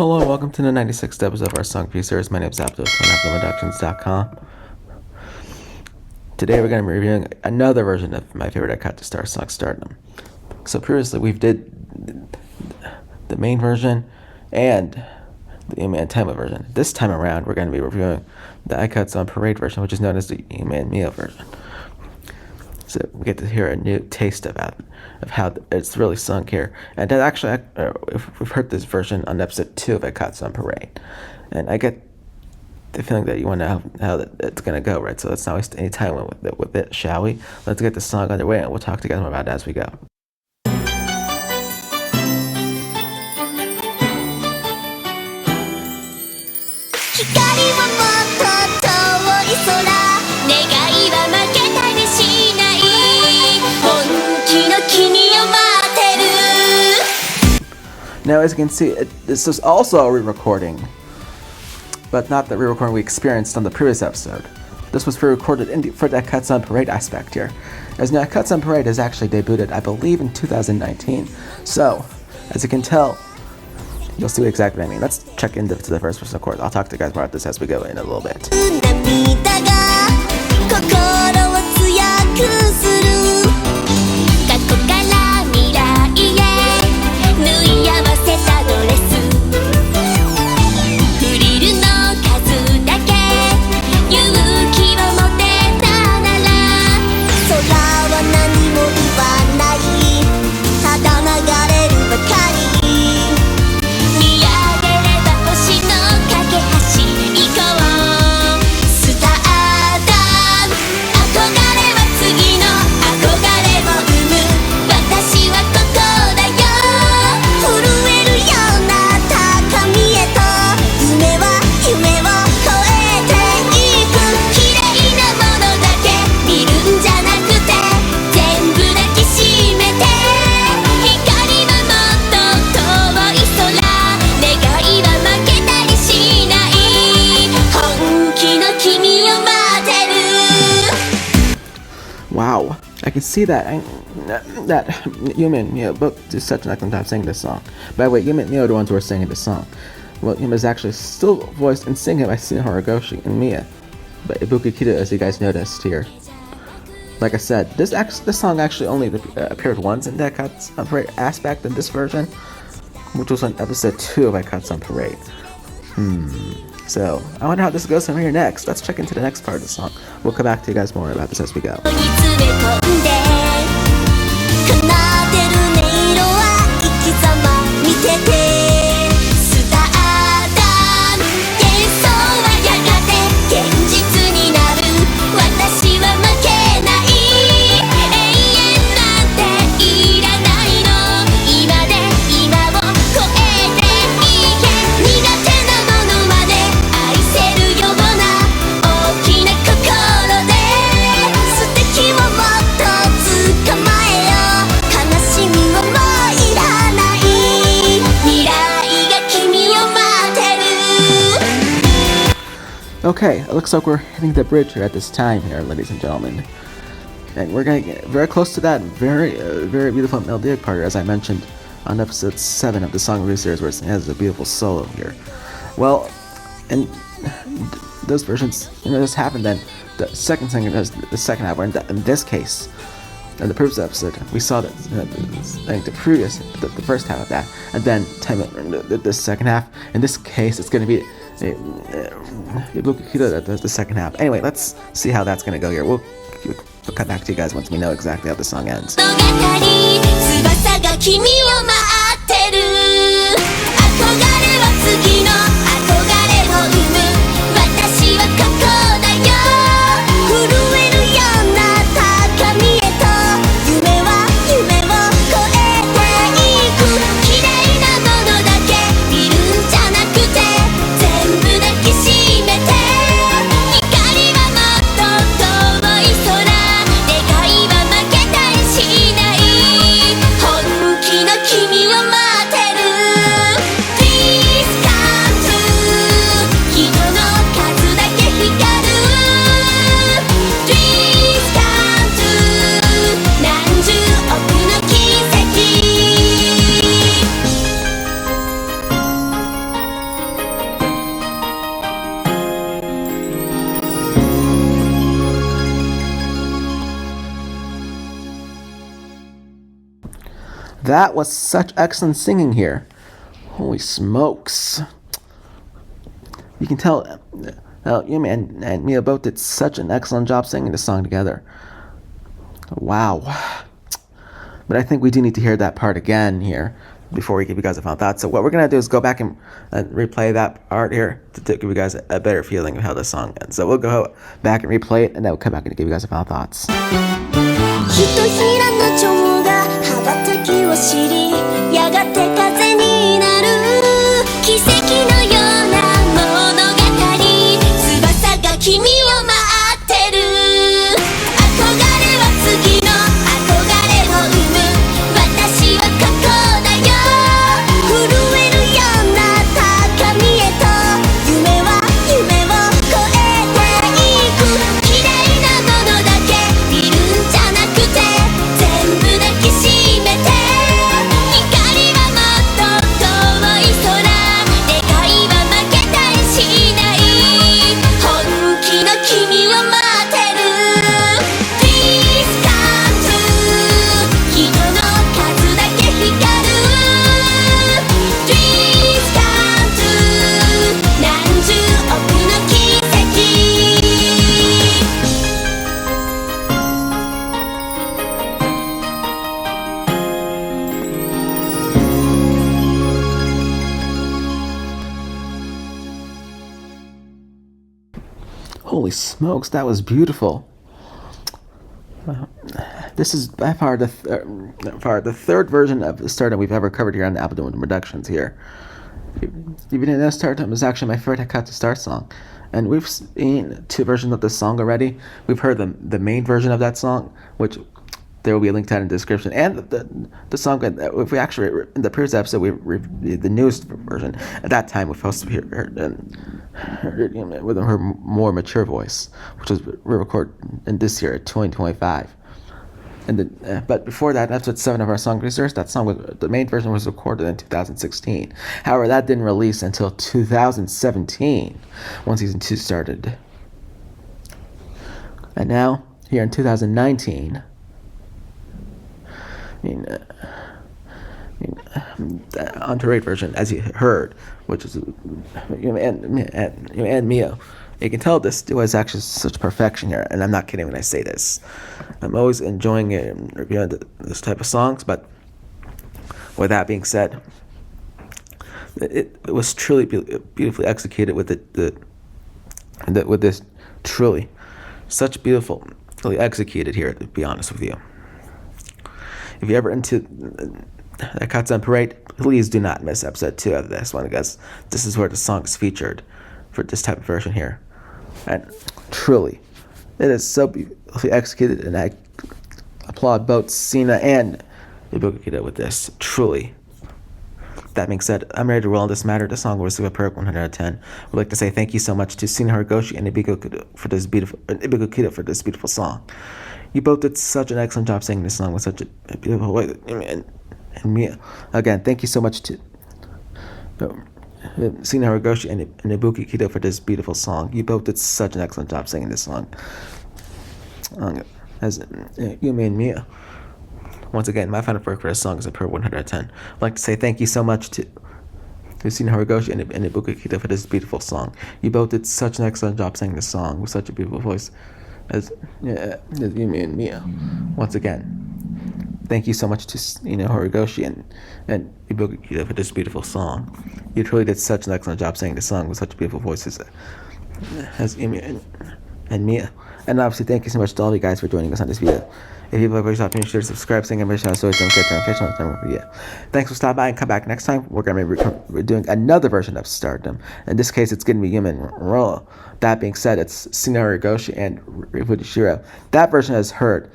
Hello and welcome to the 96th episode of our song review series. My name is Abdul from AppleProductions.com. Today we're going to be reviewing another version of my favorite aikatsu star song, Stardom. So previously we did the main version and the Yume and Taimu version. This time around we're going to be reviewing the aikatsu on Parade version, which is known as the Yume and Mio version. So we get to hear a new taste of how it's really sung here. And that actually, we've heard this version on episode 2 of Aikatsu on Parade. And I get the feeling that you want to know how it's going to go, right? So let's not waste any time with it, shall we? Let's get the song underway and we'll talk to you guys more about it as we go. Now, as you can see, this is also a re-recording, but not the re-recording we experienced on the previous episode. This was re-recorded for the Aikatsu on Parade aspect here. As now, Aikatsu on Parade has actually debuted, I believe, in 2019. So, as you can tell, you'll see exactly what I mean. Let's check into the first verse, of course. I'll talk to you guys more about this as we go in a little bit. Wow, I can see that Yume and Mio both do such an excellent job singing this song. By the way, Yume and Mio are the ones who are singing this song. Well, Yume is actually still voiced and singing by Sena Horigoshi and Mia, by Ibuki Kido, as you guys noticed here. Like I said, this song actually only appeared once in the Aikatsu on Parade aspect in this version, which was on episode 2 of Aikatsu on Parade. So, I wonder how this goes from here next. Let's check into the next part of the song. We'll come back to you guys more about this as we go. Okay, it looks like we're hitting the bridge here at this time here, ladies and gentlemen. And we're going to get very close to that very beautiful melodic part, as I mentioned on episode 7 of the song review series, where it has a beautiful solo here. Well, and those versions, this happened then. The second singer does the second half, where in this case, in the previous episode, we saw that the first half of that, and then the second half. In this case, it's going to be Ibuki Kido that does the second half. Anyway, let's see how that's going to go here. We'll cut back to you guys once we know exactly how the song ends. Kimi That was such excellent singing here. Holy smokes. You can tell Yume and Mio both did such an excellent job singing this song together. Wow. But I think we do need to hear that part again here before we give you guys a final thought. So what we're going to do is go back and replay that part here to give you guys a better feeling of how the song ends. So we'll go back and replay it, and then we'll come back and give you guys a final thoughts. ひとひらの蝶が羽ばたきを知りやがて風になる奇跡のような物語翼が君を待ってる憧れは次の憧れを生む私はここだよ震えるような高みへと夢は夢を越えていく綺麗なものだけ見るんじゃなくて全部抱きしめて光はもっと遠い空願いは負けたりしない本気の君を待ってる Please come true 人の数だけ光る Please come true 何十億の奇跡 Holy smokes, that was beautiful. This is by far the third version of the Stardom we've ever covered here on the Album Productions here. Even though Stardom is actually my favorite Aikatsu Star song. And we've seen two versions of this song already. We've heard the main version of that song, which there will be a link to that in the description. And the song, if we actually, in the previous episode, we reviewed the newest version. At that time, we first heard with her more mature voice, which was recorded in this year, 2025. And but before that, episode 7 of our song research, that song the main version was recorded in 2016. However, that didn't release until 2017, when season 2 started. And now, here in 2019, onto rate version, as you heard, which is Yume and Mio. You can tell this was actually such perfection here, and I'm not kidding when I say this. I'm always enjoying reviewing this type of songs, but with that being said, it was truly beautifully executed with with this truly such beautifully executed here. To be honest with you, if you're ever into Aikatsu Parade, please do not miss episode 2 of this one, because this is where the song is featured for this type of version here. And truly, it is so beautifully executed, and I applaud both Sena and Ibuki Kido with this. Truly. That being said, I'm ready to roll on this matter. The song will receive a perfect 100 out of 10. I'd like to say thank you so much to Sena Horigoshi and Ibuki Kido for this beautiful song. You both did such an excellent job singing this song with such a beautiful way. And Mia, again, thank you so much to Sena Horigoshi and Ibuki Kido for this beautiful song. You both did such an excellent job singing this song. As Yume and Mio. Once again, my final work for this song is a per 100 out of 10. I'd like to say thank you so much to Sena Horigoshi and Ibuki Kido for this beautiful song. You both did such an excellent job singing this song with such a beautiful voice as Yume and Mio. Once again, thank you so much to Sena Horigoshi and Ibuki Kido for this beautiful song. You truly did such an excellent job singing this song with such beautiful voices as Yume and Mio. And obviously, thank you so much to all of you guys for joining us on this video. If you like what you saw, make sure to subscribe, sing, and make sure so you don't get notifications every video. Thanks for stopping by, and come back next time. We're going to be doing another version of Stardom. In this case, it's going to be Yume and Mio. That being said, it's Sena Horigoshi and Rifudishiro. That version is heard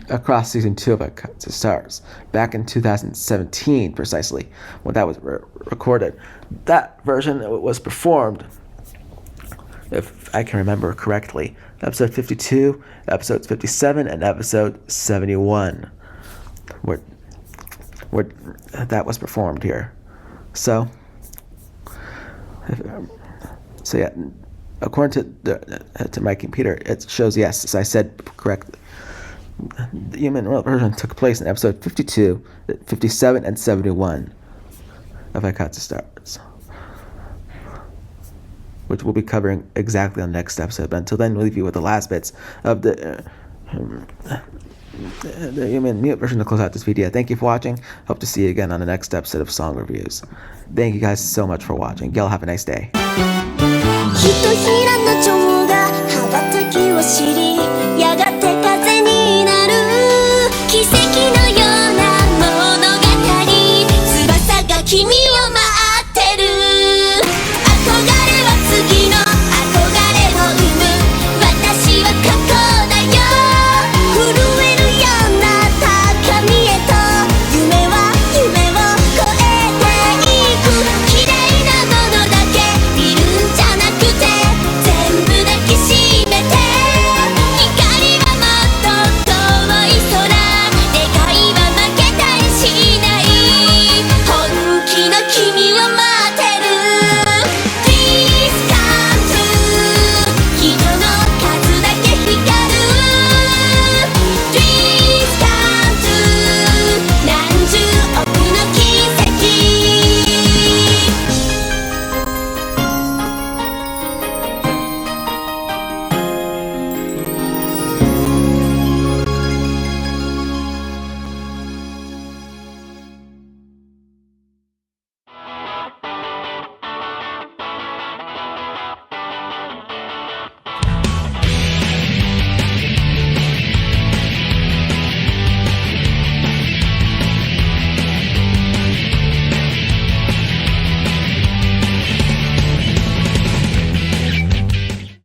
across season 2 of Aikatsu Stars back in 2017, precisely when that was recorded. That version was performed, if I can remember correctly, episode 52, episode 57, and episode 71, where that was performed here. So yeah, according to my computer, it shows yes, as I said correctly. The Yume and Mio version took place in episode 52, 57, and 71 of Aikatsu Stars, which we'll be covering exactly on the next episode. But until then, we'll leave you with the last bits of the Yume and Mio version to close out this video. Thank you for watching. Hope to see you again on the next episode of Song Reviews. Thank you guys so much for watching. Y'all have a nice day. ひとひらの蝶が羽ばたきを知りや